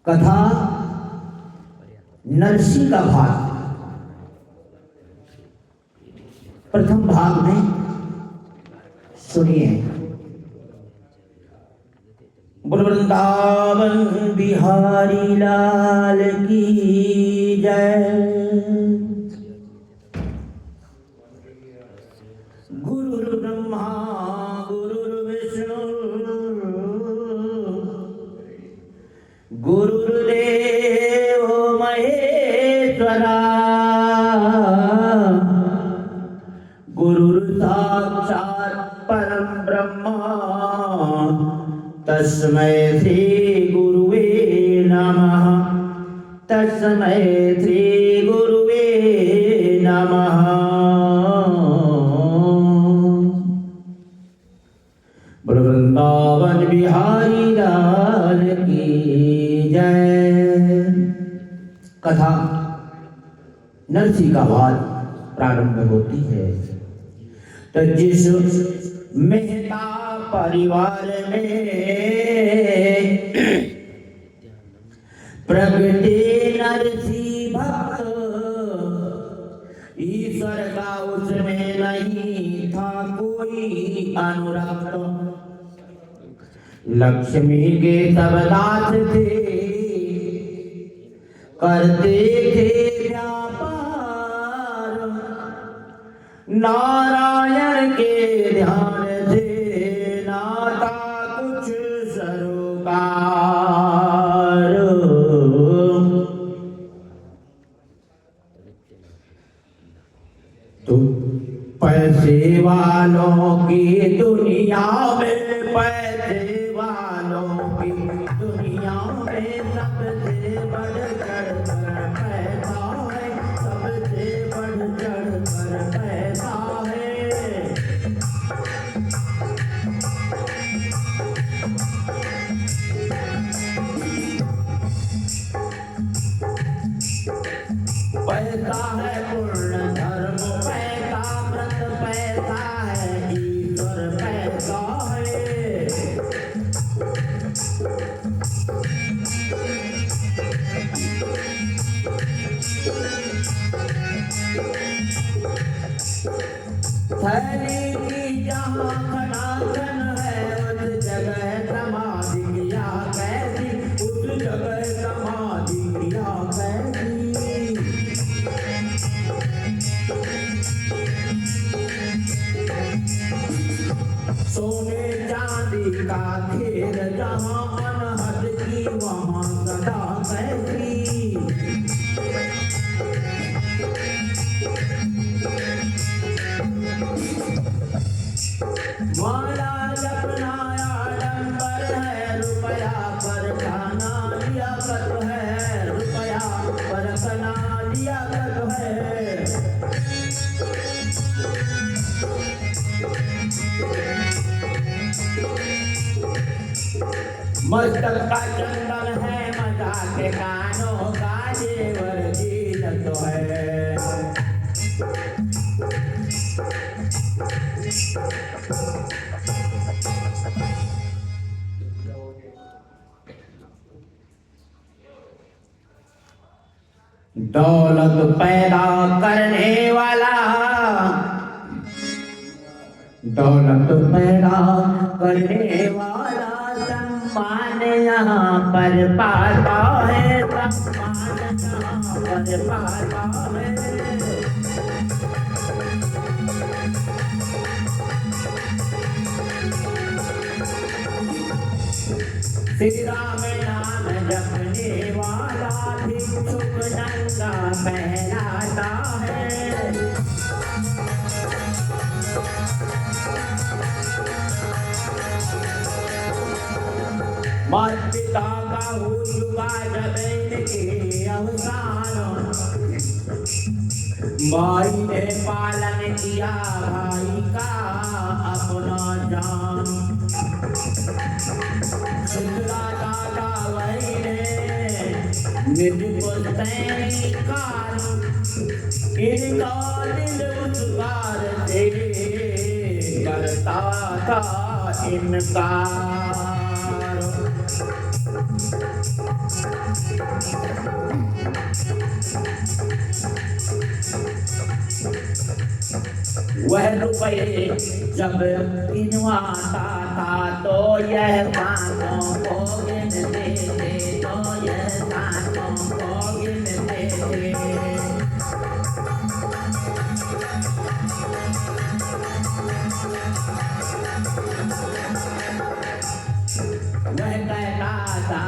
कथा नरसी का भाग प्रथम भाग में सुनिए। वृंदावन बिहारी लाल की जय। गुरु ब्रह्मा गुरु विष्णु गुरुदेव महेश्वरा गुरु साक्षात् परम ब्रह्मा तस्मै श्री गुरुवे नमः। तस्मै श्री गुरुवे नमः। वृंदावन बिहारी लाल की जय। कथा नरसी का वाद प्रारंभ होती है। तो जिस मेहता परिवार में प्रगटे नरसी भक्त, ईश्वर का उसमें नहीं था कोई अनुरक्त। लक्ष्मी के सब दास थे, करते थे व्यापार, नारायण के ध्यान से नाता कुछ सरोकार। तो पैसे वालों की दुनिया में, पैसे वालों की दुनिया में सबसे बढ़कर पैसा है, सबसे बढ़कर पैसा है। पैसा है पूर्ण धर्म, पैसा व्रत, पैसा है ईश्वर, पैसा है। थैली की जहाँ खनाखन है, उस जगह समाधि किया कैसी, उस जगह समाधि किया कैसी। सोने चांदी का खेल जहाँ अनहद की, वहाँ सदा कैसी। माला जपना आडंबर है, रुपया पर खाना लियाकत है, रुपया पर खाना लियाकत है। मस्तक का चंदन है, मजा के कानों का जेवर जीनत है। दौलत पैदा करने वाला, दौलत पैदा करने वाला सम्मान यहाँ पर पाता है, सम्मान यहाँ पर पाता है। श्री राम नाम जपने वाला भिक्षुक नंगा कहलाता है। माता पिता का हो चुका जब इनके अवसान, भाई ने पालन किया भाई का अपना जान। शुक्ला दादा वही ने निज पुस्तैनी काल, इनका दिल उद्गार से करता था इनकार। वह रुपये जब गिनवाता था तो यह सांसों को गिनते थे, तो यह सांसों को गिनते थे। वह कहता था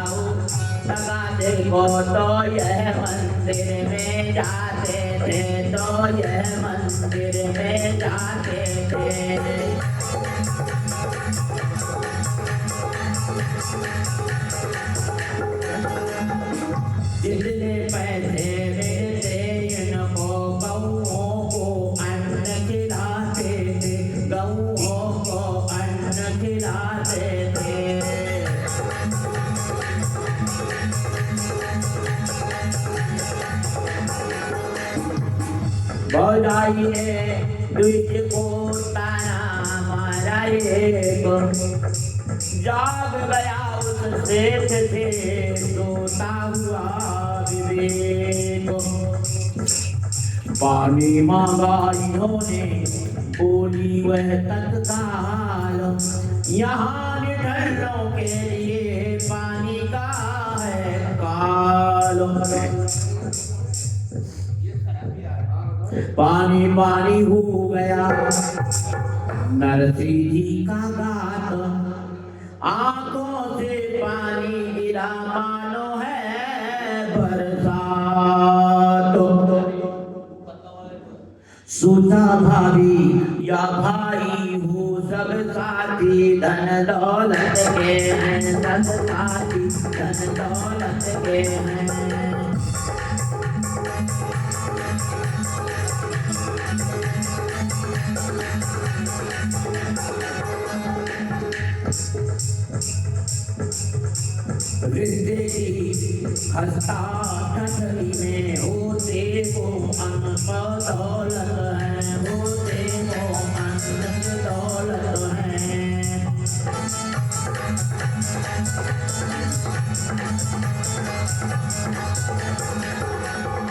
लगा देखो तो यह मंदिर में जाते थे, तो यह मंदिर में जाते थे। जितने पैसे मिलते इनको गऊओं को अन्न खिलाते थे, गऊओं को अन्न खिलाते थे। बजाइए द्विज को ताना मारा एक, जाग गया उस सेठ से सोता हुआ विवेक। पानी मांगा इन्होंने बोली वह तत्काल, यहाँ निठल्लों के लिए पानी का है काल। पानी पानी हो गया नरसिंह जी का गात, आंखों से पानी गिरा मानो है बरसात। सोचा भाभी या भाई हो सब साथी, धन दौलत के हैं सब साथी, धन दौलत के हैं। रिश्ते की हस्ता ठठरी में होते वो अनक दौलत है, होते वो अनक दौलत है।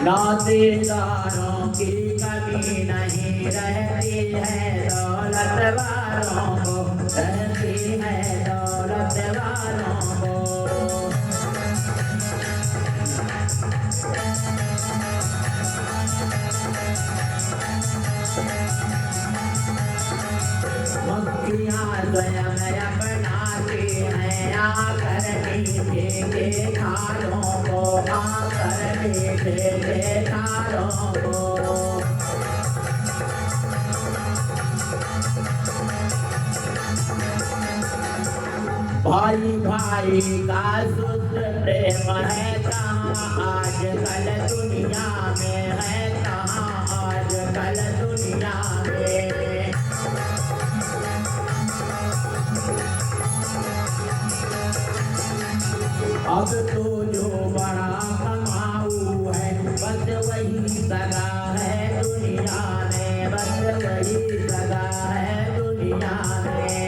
नातेदारों की कमी नहीं रहती है, दौलत वालों को रहती है, दौलत वालों को। मक्खियाँ स्वयं अपनाती हैं आकर मीठे के थालों को, आकर मीठे के थालों को। भाई भाई का शुद्ध प्रेम है कहाँ आजकल दुनिया में, है कहाँ आजकल दुनिया में। अब तो जो बड़ा कमाऊ है बस वही सगा है दुनिया में, बस वही सगा है दुनिया में।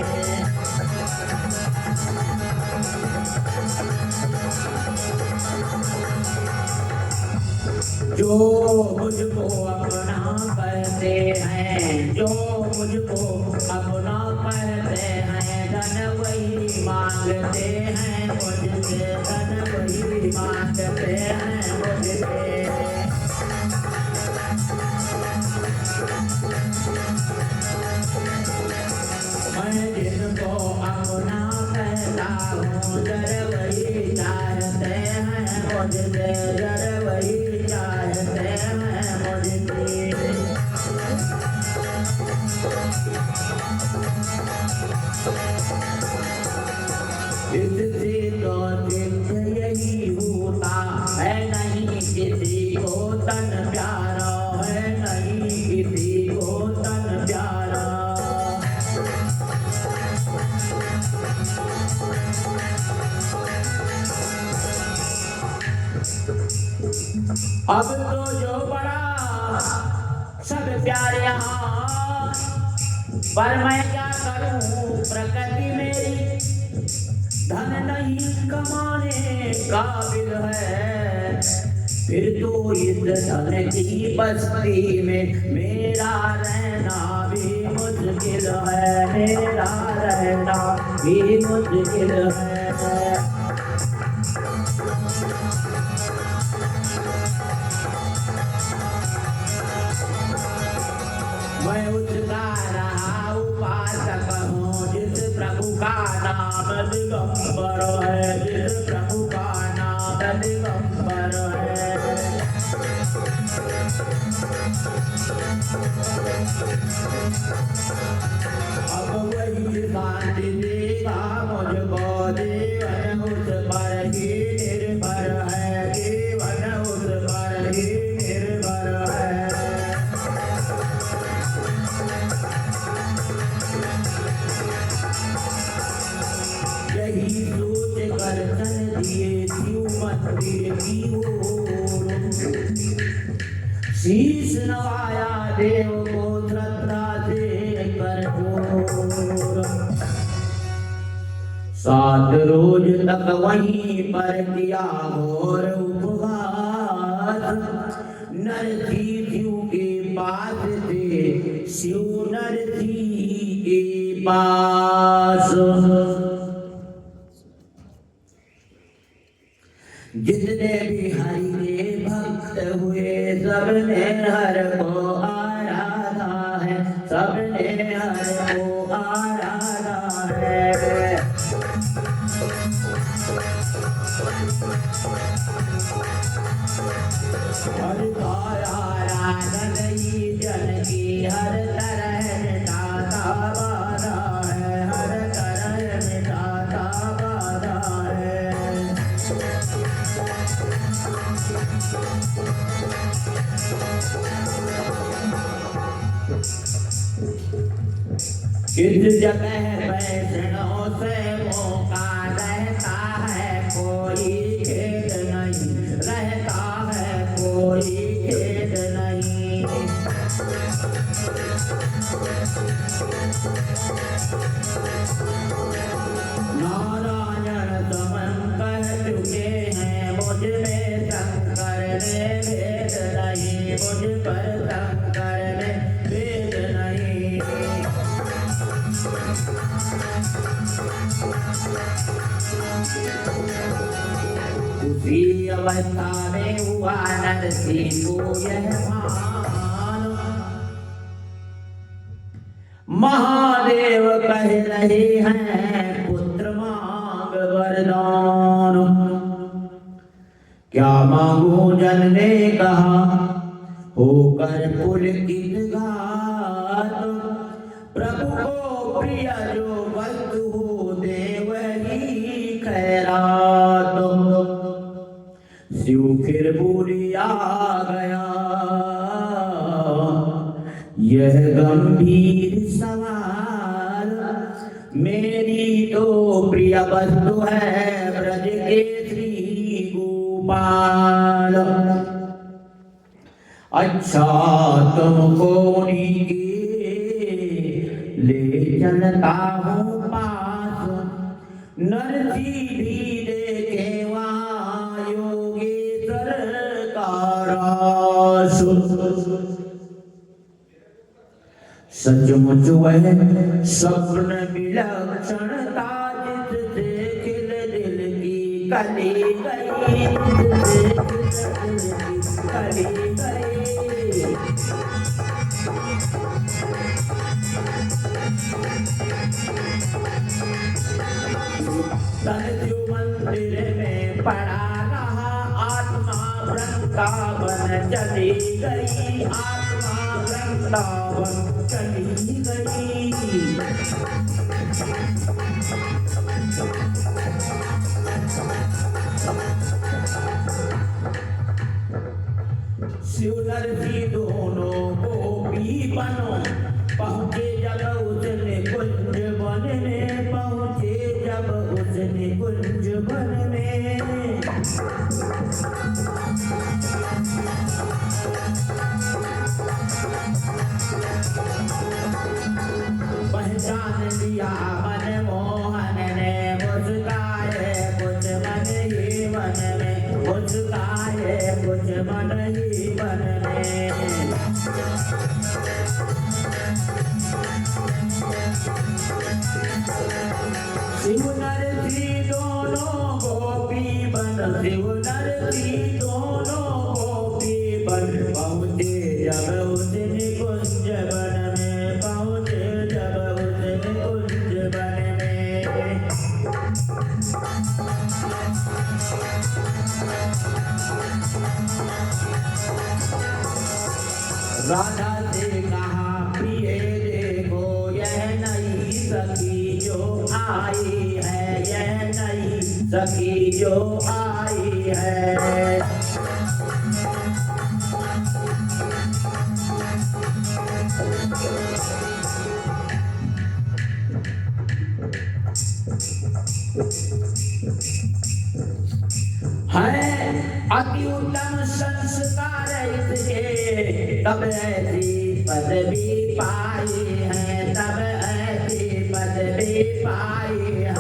जो मुझको अपना कहते हैं, जो मुझको अपना कहते हैं, धन वही मांगते हैं मुझसे, धन वही मांगते हैं मुझसे। मैं जिनको अपना कहता हूँ जर वही चाहते हैं मुझसे, जर वही चाहते हैं मुझसे। इससे तो सिद्ध यही होता है नहीं किसी को तन प्यारा, है नहीं किसी को तन प्यारा। अब तो जो बड़ा सब प्यारे यहाँ, पर मैं क्या करूं प्रकृति मेरी धन नहीं कमाने काबिल है, फिर तो इस धन की बस्ती में मेरा रहना भी मुश्किल है, मेरा रहना भी मुश्किल है। मैं उसका रहा उपासक हूँ जिस प्रभु का नाम दिगंबर है, जिस प्रभु का नाम दिगंबर है। अब वही शांति देगा मुझको, जीवन उस पर ही निर्भर है, जीवन उस पर ही निर्भर है। यही सोच कर चल दिए शिव मंदिर की ओर, शीश नवाया देव को श्रद्धा से कर जोर। 7 रोज तक वहीं पर किया घोर उपवास, नरसी शिव के पास थे, शिव नरसी के पास। जितने भी हरि के भक्त हुए सबने हर को आराधा है, सबने हर को आराधा है। हर का आराधन ही जन की हर तरह मिटाता बाधा है, हर तरह मिटाता बाधा है। किस जगह वैष्णव से मौका रहता है, कोई खेद नहीं रहता है, कोई खेद नहीं। नारायण समन कह चुके हैं, मुझ में शंकर ने भेद नहीं, मुझ पर शंकर ने भेद नहीं। उसी अवस्था में हुआ नरसी को यह भान, महादेव कह रहे हैं पुत्र मांग वरदान। क्या मांगू जन ने कहा होकर पुलकित घात, प्रभु को प्रिय जो वस्तु हो दे वही खैरात। शिव फिर बोली आ गया यह गंभीर सवाल, मेरी तो प्रिय वस्तु है ब्रज के श्री गोपाल। अच्छा तुमको उन्हीं के ले चलता हूँ पास, नरसी भी देखे वहाँ योगेश्वर का रास। सचमुच वह स्वप्न विलक्षणता जिससे खिल दिल की कली गई, कली गई। सतयु मंदिर में पड़ा रहा, आत्मा वृंदावन चली गई, आत्मा वृंदावन चली गई। शिव नरसी दोनों गोपी बनो पहुँचे जब उसने कुंज वन में, पहुँचे जब उसने कुंज वन में। पहचान लिया मनमोहन ने मुस्काया, कुछ मन ही मन में। शिव नरसी दोनों गोपी बन, शिव नरसी दोनों गोपी बन, पहुँचे जब उस निकुंज वन में, पहुँचे जब उस निकुंज वन में। राधा से कहा प्रिय देखो यह नई सखी जो आई है, यह नई सखी जो आई है। है अति उत्तम संस्कार इसके, तब ऐसी पदवी पाई है, तब ऐसी पदवी पाई है।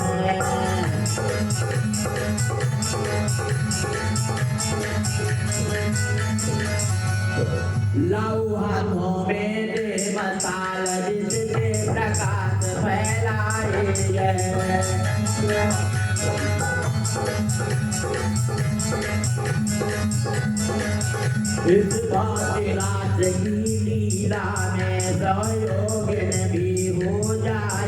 लाऊ हाथों में दे मसाल, जिससे प्रकाश फैलाए इस बात की लीला में सहयोगिन भी हो जाए।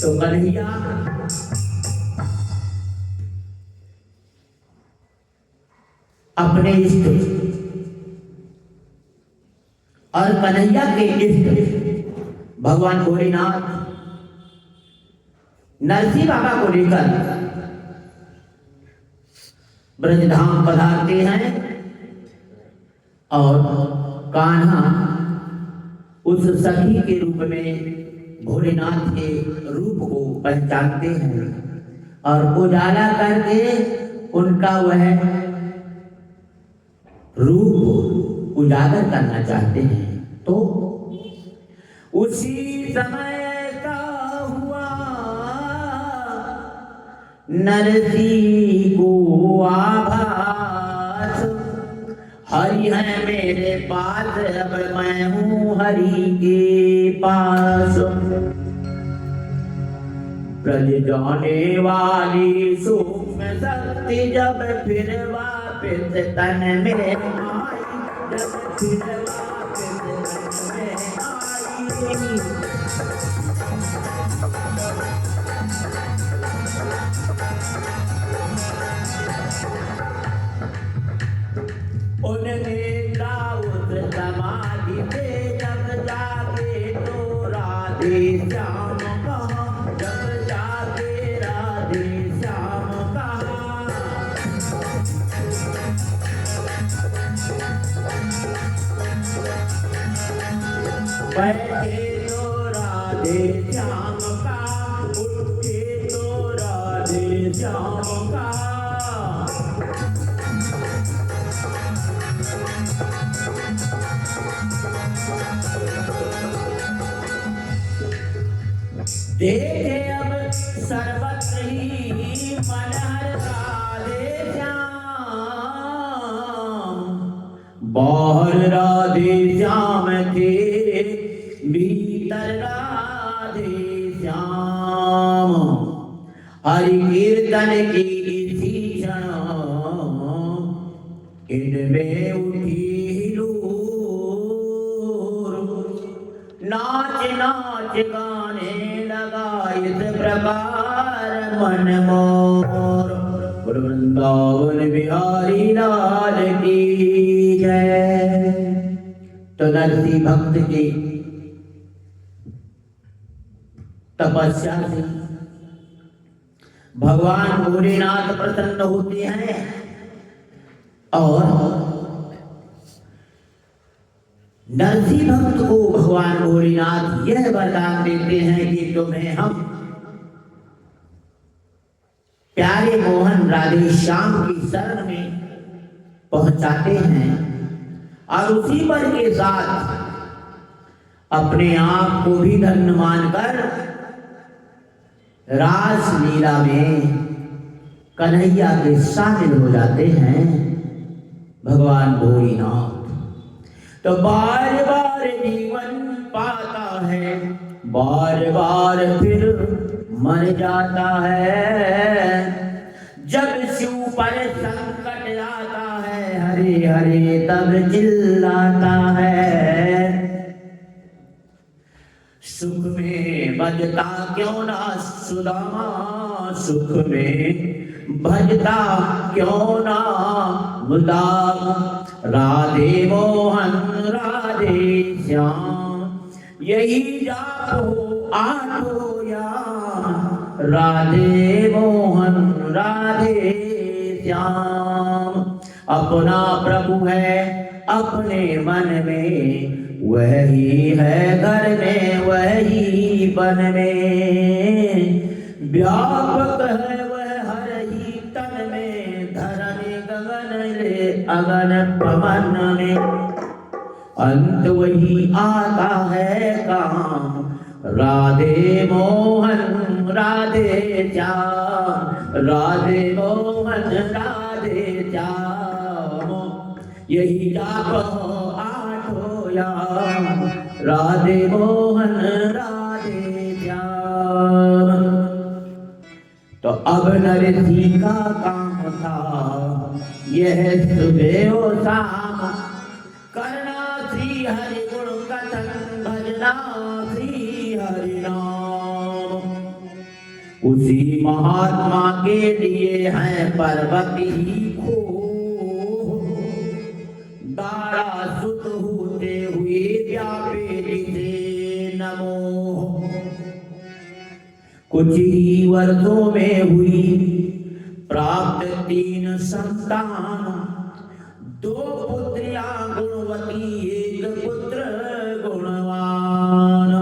तो कन्हैया अपने इष्ट और कन्हैया के इष्ट भगवान भोलेनाथ नरसिंह बाबा को लेकर ब्रजधाम पधारते हैं और कान्हा उस सखी के रूप में भोलेनाथ के रूप को पहचानते हैं और उजाला करके उनका वह रूप उजागर करना चाहते हैं। तो उसी समय का हुआ नरसिंह को आभास, हरि है मेरे पास, अब मैं हूँ हरि के पास। ब्रज जाने वाली सूक्ष्म शक्ति जब फिर वापिस तन में आई, जब फिर वापिस तन में आई। उन्हें दाऊद समाधि पे जब जाके तो राधे श्याम कहा, जब जाके राधे श्याम कहा। बैठे तो राधे श्याम का, उठे तो राधे श्याम का। देखे अब सर्वत्र ही मन राधे श्याम, बाहर राधे श्याम थे, भीतर राधे श्याम। हरि कीर्तन की इसी क्षण इनमें उठी लूर, नाच नाच गाने लगा इस प्रकार मन मोर। वृंदावन बिहारी लाल की जय। तो नरसिंह भक्त की तपस्या से भगवान भोलेनाथ प्रसन्न होते हैं और नरसिंह भक्त को भगवान भोलेनाथ यह वरदान देते हैं कि तुम्हें हम प्यारे मोहन राधे श्याम की शरण में पहुंचाते हैं और उसी वर के साथ अपने आप को भी धन्य मानकर रास लीला में कन्हैया के शामिल हो जाते हैं भगवान भोलेनाथ। तो बार बार जीवन पाता है, बार बार फिर मर जाता है। जब शिव पर संकट आता है, हरे हरे तब चिल्लाता है। सुख में भजता क्यों ना सुदामा, सुख में भजता क्यों ना मुदाम। राधे मोहन राधे श्याम यही जाप हो आठो याम। राधे मोहन राधे श्याम। अपना प्रभु है अपने मन में, वही है घर में वही वन में। व्यापक है वह हर ही तन में, धरनी गगन ले अगन पवन में। अंत वही आता है काम, राधे मोहन राधे श्याम। राधे मोहन राधे श्याम यही जाप आठो याम। राधे मोहन राधे श्याम। तो अब नरसी का काम था यह सुबह और शाम, करना श्री हरि गुण कथन, भजना श्री हरि नाम। उसी महात्मा के लिए है पर्वत ही खो, दारा सुत होते हुए व्यापे जिसे नमो। कुछ ही वर्षों में हुई प्राप्त 3 संतान, 2 पुत्रियां गुणवती 1 पुत्र गुणवान।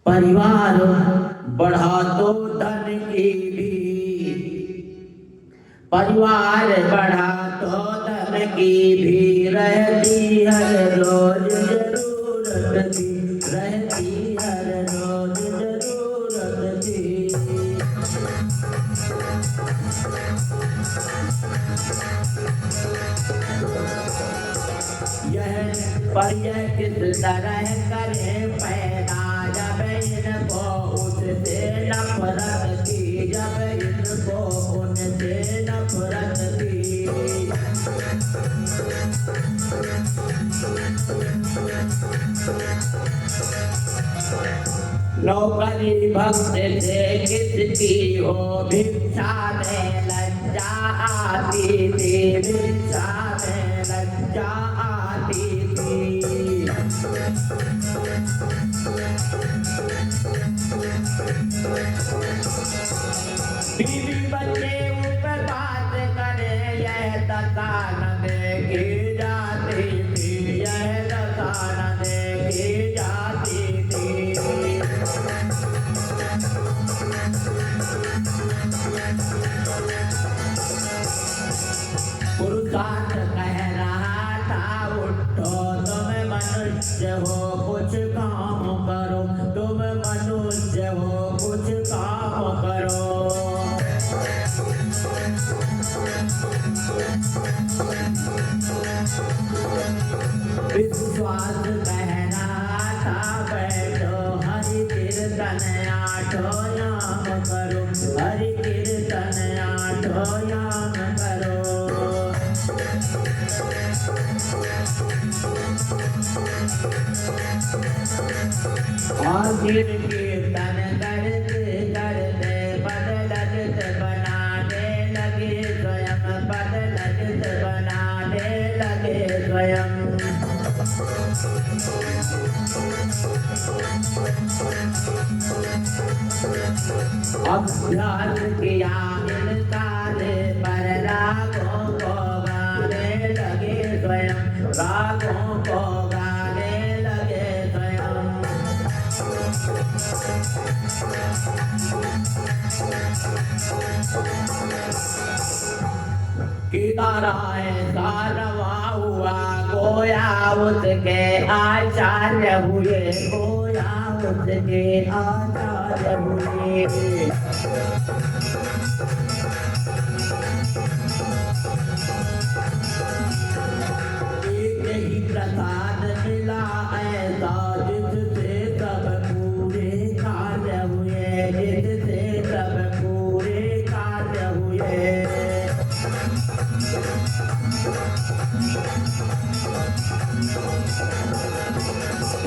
परिवार बढ़ा तो धन की भी, परिवार बढ़ा तो धन की भी रहती हर रोज जरूरत थी, रहती हर रोज जरूरत थी। यह किस तरह करे पैदा, जब इनको उससे नफरत थी, जब इनको उनसे नफरत थी। नौकरी भक्त से किसकी हो, भिक्षा में लज्जा आती थी, भिक्षा में लज्जा आती थी। बीवी बच्चे ऊपर बात करे, यह दशा न देखी जाती थी, यह दशा न देखी जाती थी। पुरुषार्थ कह रहा था उठो, तुम मनुष्य हो कुछ काम करो, तुम मनुष्य हो कुछ काम करो। विश्वास कह रहा था बैठो, हरि कीर्तन आठो याम करो, हरि कीर्तन आठो याम करो। आखिर कीर्तन करते करते बदलत बनाने लगे स्वयं, बदलत बनाने लगे स्वयं। अभ्यास किया इनकार पर रागों को गाने लगे स्वयं, रागों को गाने लगे स्वयं। कितारा ऐसा रवा हुआ गोया उसके आचार्य हुए, गोया उसके आचार्य हुए। एक ही प्रसाद मिला ऐसा जिससे सब पूरे कार्य हुए, जिससे सब पूरे कार्य हुए।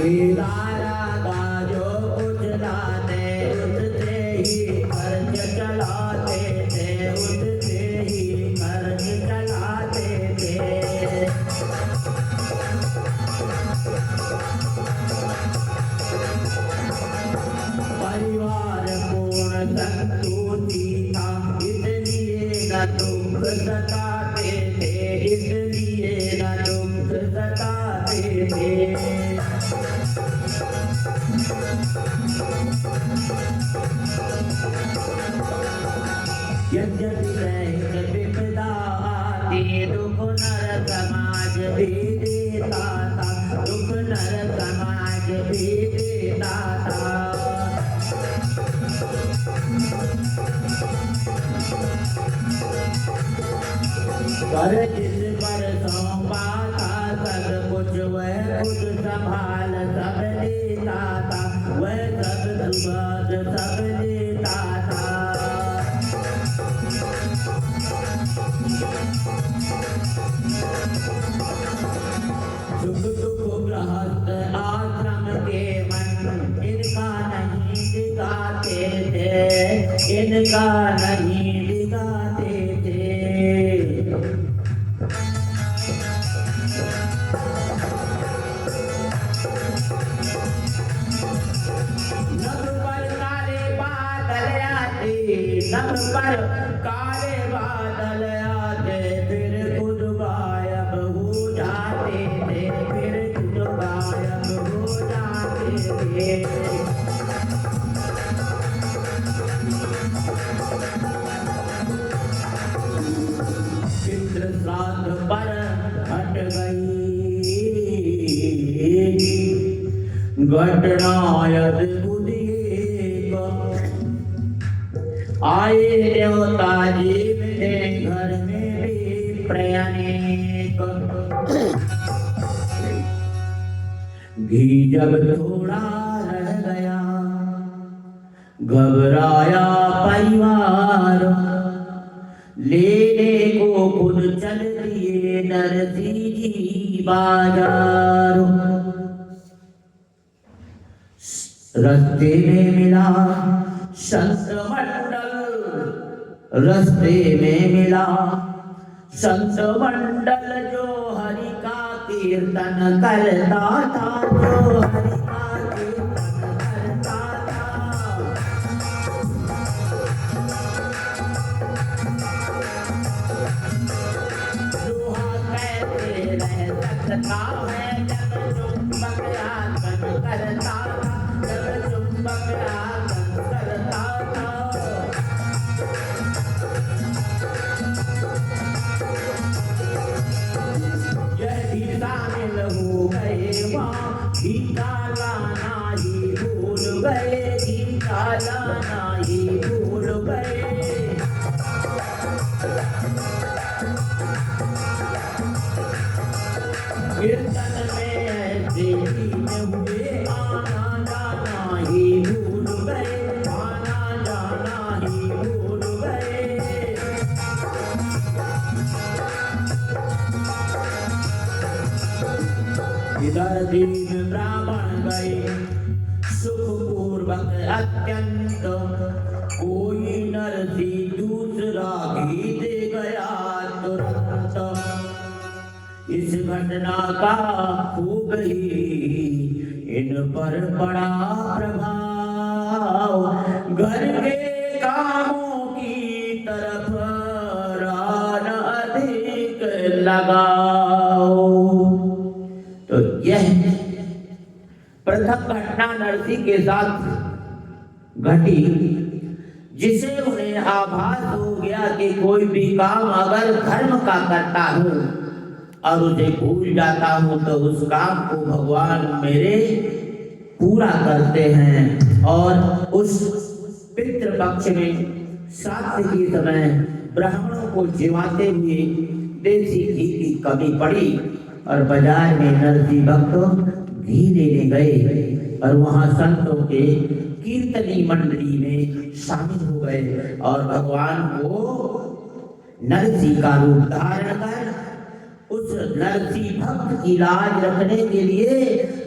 कितारा का जो उजलाते उससे ही खर्च चलाते थे, उससे ही खर्च चलाते थे। परिवार पूर्ण संतुष्टि था, इसलिए न दुख सताते थे, इसलिए न दुख सताते थे। यद्यपि दैहिक विपदा आती दुख नर समाज भी देता था, दुख नर समाज भी देता था। पर जिस पर सौंपा था सब कुछ वह खुद संभाल सब लेता था, वह सब सुबाद सब लेता था। सुख दुख गृहस्थ आश्रम के मन इनका नहीं दिखाते थे, इनका नहीं दिखाते थे। नभ पर काले बादल आते, नभ पर काले बादल आते, फिर खुद गायब हो जाते थे, फिर खुद गायब हो जाते थे। पितृ श्राद्ध पर हट गई घटना अद्भुत एक, आए देवता जी मेरे घर में भी प्रयाणिक। घी जब थोड़ा रह गया घबराया परिवार, लेने को खुद चल दिए नरसिंह जी बाजार। रास्ते में मिला संत मंडल, रास्ते में मिला संत मंडल जो हरि का कीर्तन करता था, जो हरि का कीर्तन करता था। लोहा कैसे रह सकता है जब चुंबक आसन करता था, जब चुंबक आसन करता था। यह भी शामिल हो गए वहाँ, गीता लाना ही भूल गए, गीता लाना ही भूल गए। कीर्तन में ऐसे लीन हुए, आना जाना ही भूल गए, आना जाना ही भूल गए। इधर दीन ब्राह्मण गए सुखपूर्वक अत्यंत, कोई नरसिंह दूसरा भी दे गया तुरंत। इस घटना का खूब ही इन पर पड़ा प्रभाव, घर के कामों की तरफ रान अधिक लगाओ। तो यह प्रथम घटना नरसिंह के साथ घटी जिसे उन्हें आभास हो गया कि कोई भी काम अगर धर्म का करता हूँ और उसे भूल जाता हूँ तो उस काम को भगवान मेरे पूरा करते हैं। और उस पितृपक्ष में श्राद्ध के समय ब्राह्मणों को जिवाते हुए देसी घी की कमी पड़ी और बाजार में नरसी भक्त घी लेने गए और वहां संतों के कीर्तनी मंडली में शामिल हो गए और भगवान को नरसी का रूप धारण कर उस नरसी भक्त की लाज रखने के लिए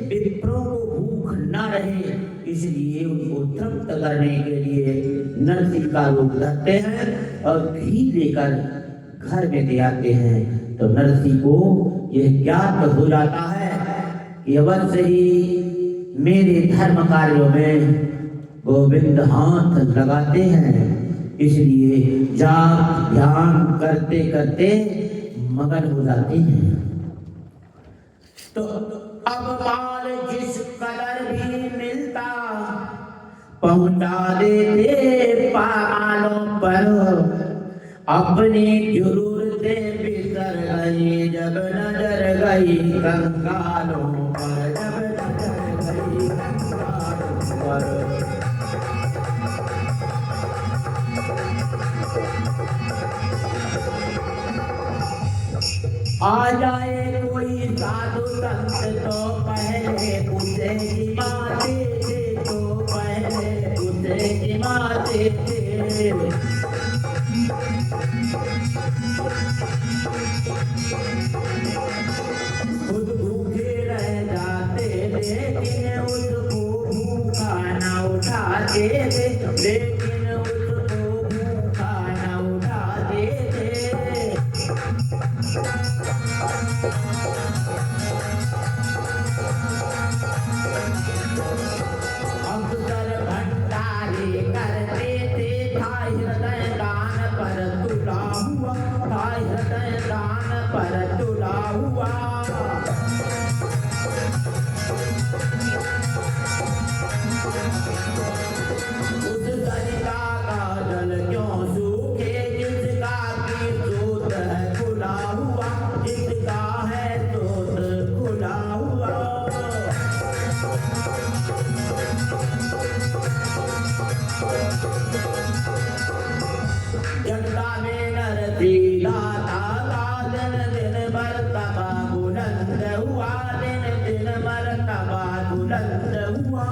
विप्रों को भूख न रहे इसलिए उनको तृप्त करने के लिए नरसी का रूप रखते हैं और घी लेकर घर में ले आते हैं। तो नरसी को यह ज्ञात हो जाता है कि अवश्य ही मेरे धर्म कार्यों में गोविंद हाथ लगाते हैं, इसलिए जाप ध्यान करते करते मगन हो जाते हैं। तो अब माल जिस कदर भी मिलता पहुंचा देते पामालों पर, अपनी जरूरतें बिसर गई जब नजर गई कंगालों पर, जब नजर गई कंगालों पर। आ जाए कोई साधु संत तो पहले उसे जिमाते थे, तो पहले उसे जिमाते थे। खुद भूखे रह जाते लेकिन उसको भूखा न उठाते थे, लेकिन उसको भूखा न उठाते थे। अक्सर भंडारे करते थे, था हृदय दान पर तुला हुआ, था हृदय दान पर तुला हुआ। उस सरिता का जल क्यों सूखे जिसका की स्रोत है खुला हुआ, जिसका है स्रोत खुला हुआ। जगता में नरसी दाता का दिन दिन मर्तबा बुलंद हुआ, दिन दिन मर्तबा बुलंद हुआ।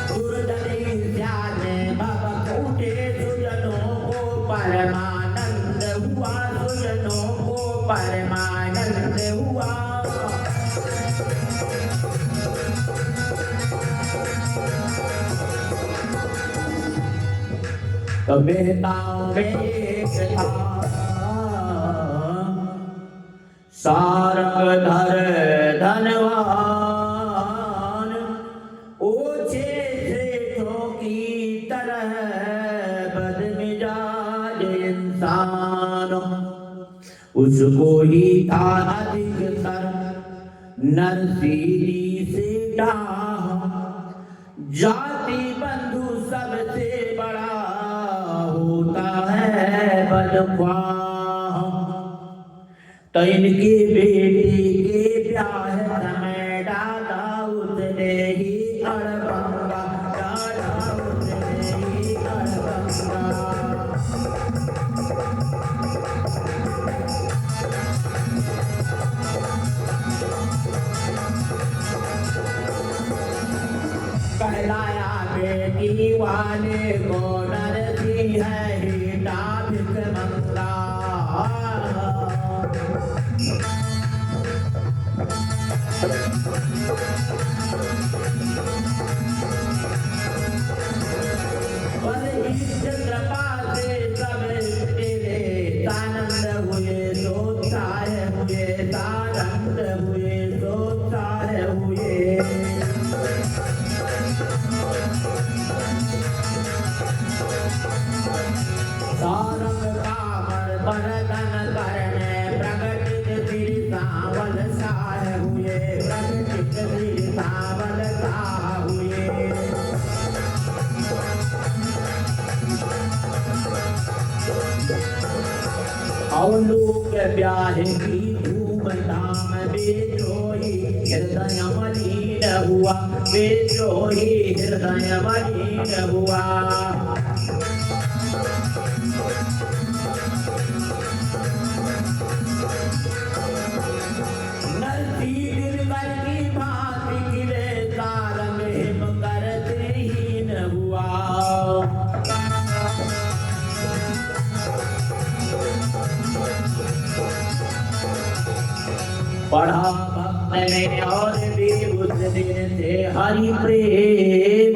दुर्जनी ध्याने भक्त उठे सुजनों को परमानंद हुआ, सुजनों को परमानंद हुआ। तो बेताओं में एक था सारंग धर धनवान, ओछे सेठों की तरह बदमिजाज इंसान। उसको ही था अधिकतर नरसीली से डाह, जाति बंधु सबसे बड़ा होता है बदख्वाह। तो इनके बेटे के ब्याह समय डाला उसने ही अड़बंगा, डाला उसने ही अड़बंगा। कहलाया बेटी वाले को नरसी है हीटा भिखमंगा। पर इस कृपा से सब तेरे आनंद हुए, सोत्साह हुए, आनंद हुए, सोत्साह हुए। अवलोक ब्याह की धूमधाम बेजोही हृदय मलिन हुआ बेजोही हृदय मलिन हुआ नरसी दिलबर की भांति गिरे तार में करते ही न हुआ पढ़ा भक्त ने और भी उस दिन से हरि प्रेम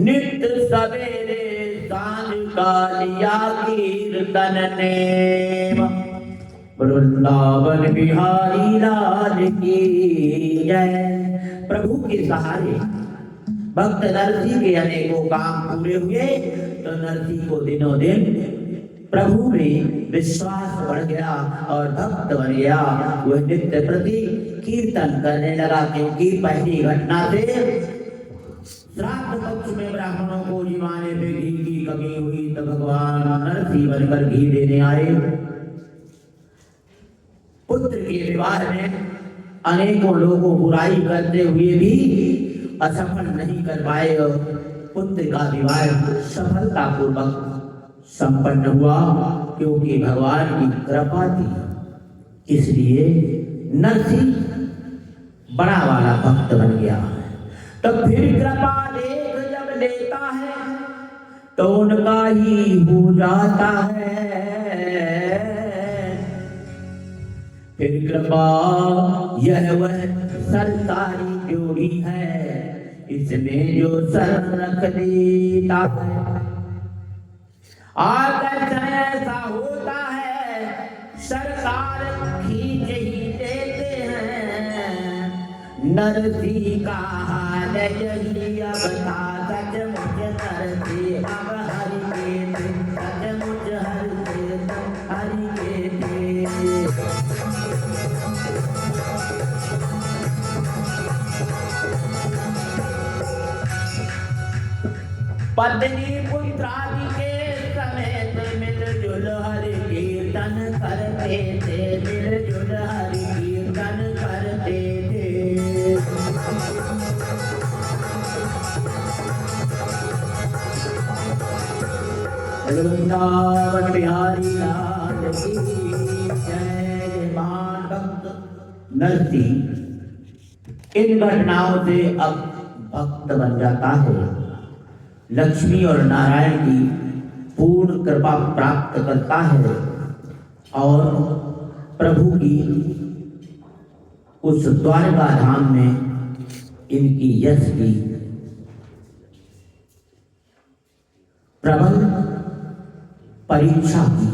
नित्य सवेरे सांझ का लिया कीर्तन नेम वृंदावन बिहारी लाल की जय। प्रभु के सहारे भक्त नरसी के अनेकों काम पूरे हुए तो नरसी को दिनों दिन प्रभु में विश्वास बढ़ गया और भक्त बन गया। वह नित्य प्रति कीर्तन करने लगा क्योंकि पहली घटना से श्राद्ध पक्ष में ब्राह्मणों को जिवाने पे घी की कमी हुई तो भगवान नरसी बनकर घी देने आए। पुत्र के विवाह में अनेकों लोगों बुराई करते हुए भी असफल नहीं कर पाए और पुत्र का विवाह सफलतापूर्वक संपन्न हुआ क्योंकि भगवान की कृपा थी। इसलिए नरसी बड़ा वाला भक्त बन गया। तो फिर कृपा देख जब लेता है तो उनका ही हो जाता है। फिर कृपा यह वह सरकारी जोड़ी है इसमें जो सर रख देता है। आकर्षण ऐसा होता है सरकार खींच ही देते हैं। नरसी का हाल यही अब था सचमुच नरसी अब हरि के थे सचमुच हरि के थे। पत्नी पुत्रादि के समेत मिलजुल हरि कीर्तन करते थे मिलजुल हरि कीर्तन करते थे। वृंदावन बिहारी लाल की जय। महान भक्त नरसी इन घटनाओं से अब भक्त बन जाता है। लक्ष्मी और नारायण की पूर्ण कृपा प्राप्त करता है और प्रभु की उस द्वारका धाम में इनकी यश की प्रबल परीक्षा की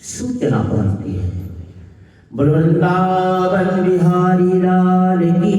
सूचना पहुंचती है। वृंदावन बिहारी लाल की